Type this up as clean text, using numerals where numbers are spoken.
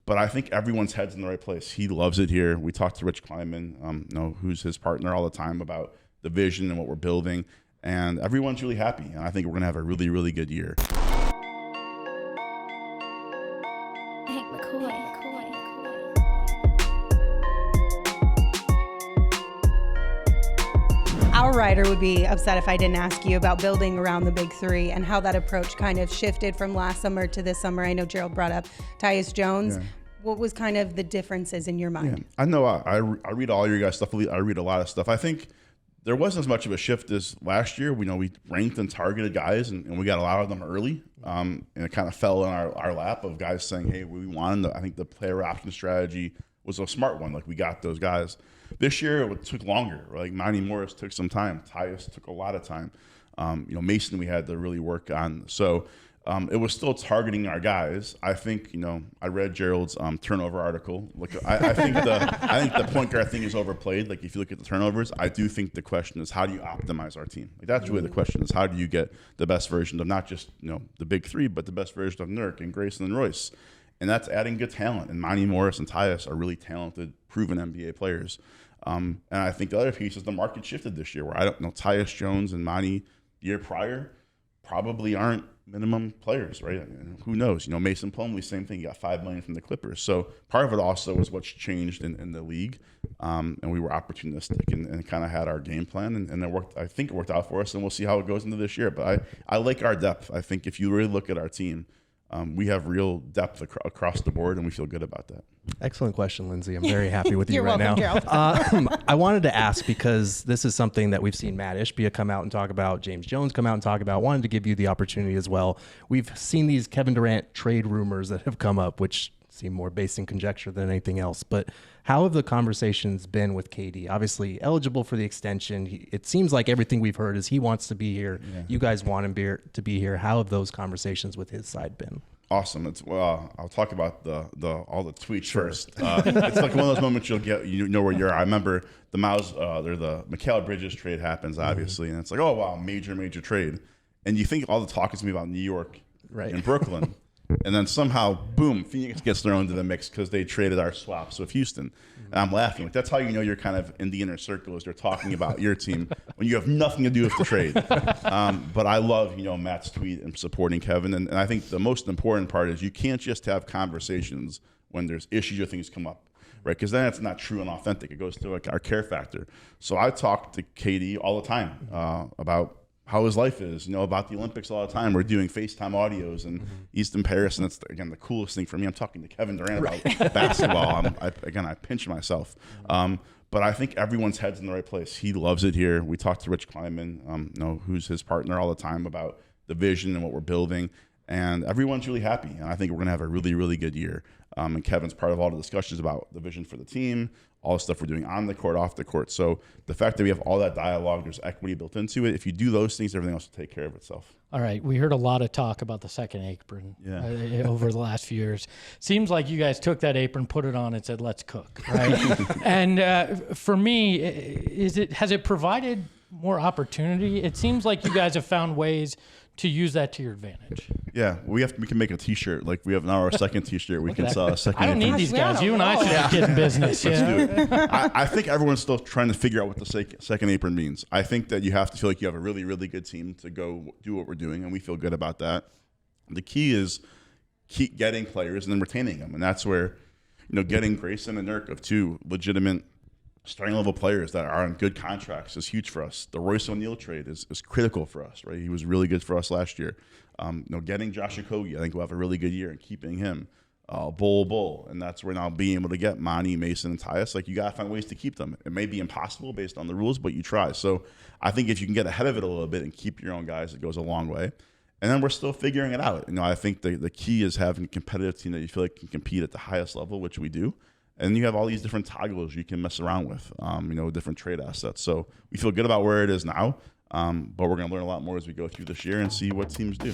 But I think everyone's head's in the right place. He loves it here. We talked to Rich Kleiman, who's his partner all the time, about the vision and what we're building. And everyone's really happy. And I think we're going to have a really, really good year. Our writer would be upset if I didn't ask you about building around the big three and how that approach kind of shifted from last summer to this summer. I know Gerald brought up Tyus Jones. Yeah. What was kind of the differences in your mind? Yeah. I know I read all your guys' stuff. I read a lot of stuff. I think there wasn't as much of a shift as last year. We ranked and targeted guys, and we got a lot of them early. And it kind of fell in our lap of guys saying, hey, we wanted I think the player option strategy was a smart one. Like, we got those guys. This year, it took longer. Like, Monty Morris took some time. Tyus took a lot of time. Mason we had to really work on. So it was still targeting our guys. I think, I read Gerald's turnover article. Look, I think the point guard thing is overplayed. Like, if you look at the turnovers, I do think the question is, how do you optimize our team? Like, that's really the question, is how do you get the best version of not just the big three, but the best version of Nurk and Grayson and Royce. And that's adding good talent. And Monty Morris and Tyus are really talented, proven NBA players. And I think the other piece is the market shifted this year, where I don't know, Tyus Jones and Monty the year prior probably aren't minimum players, right? And who knows? Mason Plumlee, same thing. He got $5 million from the Clippers. So part of it also was what's changed in the league. And we were opportunistic and kind of had our game plan, and it worked. I think it worked out for us, and we'll see how it goes into this year. But I like our depth. I think if you really look at our team, we have real depth across the board, and we feel good about that. Excellent question, Lindsay. I'm very happy with you You're right welcome, now. Gerald. I wanted to ask, because this is something that we've seen Matt Ishbia come out and talk about, James Jones come out and talk about. Wanted to give you the opportunity as well. We've seen these Kevin Durant trade rumors that have come up, which seem more based in conjecture than anything else. But how have the conversations been with KD? Obviously eligible for the extension. It seems like everything we've heard is he wants to be here. Yeah. You guys want him to be here. How have those conversations with his side been? Awesome. I'll talk about all the tweets first. It's like one of those moments you'll get, where you're. I remember the Mikal Bridges trade happens, obviously, and it's like, oh wow, major trade, and you think all the talk is gonna be about New York, right, and Brooklyn. And then somehow, boom, Phoenix gets thrown into the mix because they traded our swaps with Houston. And I'm laughing. Like, that's how you're kind of in the inner circle, as they're talking about your team when you have nothing to do with the trade. But I love, Matt's tweet and supporting Kevin. And I think the most important part is you can't just have conversations when there's issues or things come up, right? Because then it's not true and authentic. It goes to our care factor. So I talk to KD all the time about how his life is, about the Olympics all the time. We're doing FaceTime audios and he's in Paris, and it's, again, the coolest thing for me. I'm talking to Kevin Durant about basketball. I pinch myself. But I think everyone's head's in the right place. He loves it here. We talked to Rich Kleiman, who's his partner all the time, about the vision and what we're building. And everyone's really happy. And I think we're going to have a really, really good year. And Kevin's part of all the discussions about the vision for the team, all the stuff we're doing on the court, off the court. So the fact that we have all that dialogue, there's equity built into it. If you do those things, everything else will take care of itself. All right. We heard a lot of talk about the second apron over the last few years. Seems like you guys took that apron, put it on, and said, let's cook, right? And for me, has it provided more opportunity? It seems like you guys have found ways to use that to your advantage. Yeah, we can make a T-shirt. Like, we have now our second T-shirt. We can sell a second. I don't need these guys. You and I should get in business. Let's do it. I think everyone's still trying to figure out what the second apron means. I think that you have to feel like you have a really, really good team to go do what we're doing, and we feel good about that. The key is keep getting players and then retaining them, and that's where, getting Grayson and Nurk, of two legitimate starting level players that are on good contracts, is huge for us. The Royce O'Neal trade is critical for us, right? He was really good for us last year. Getting Josh Okogie, I think we'll have a really good year, and keeping him, Bull, and that's where now being able to get Monty, Mason, and Tyus. Like, you gotta find ways to keep them. It may be impossible based on the rules, but you try. So I think if you can get ahead of it a little bit and keep your own guys, it goes a long way. And then we're still figuring it out. I think the key is having a competitive team that you feel like can compete at the highest level, which we do. And you have all these different toggles you can mess around with, different trade assets. So we feel good about where it is now, but we're going to learn a lot more as we go through this year and see what teams do.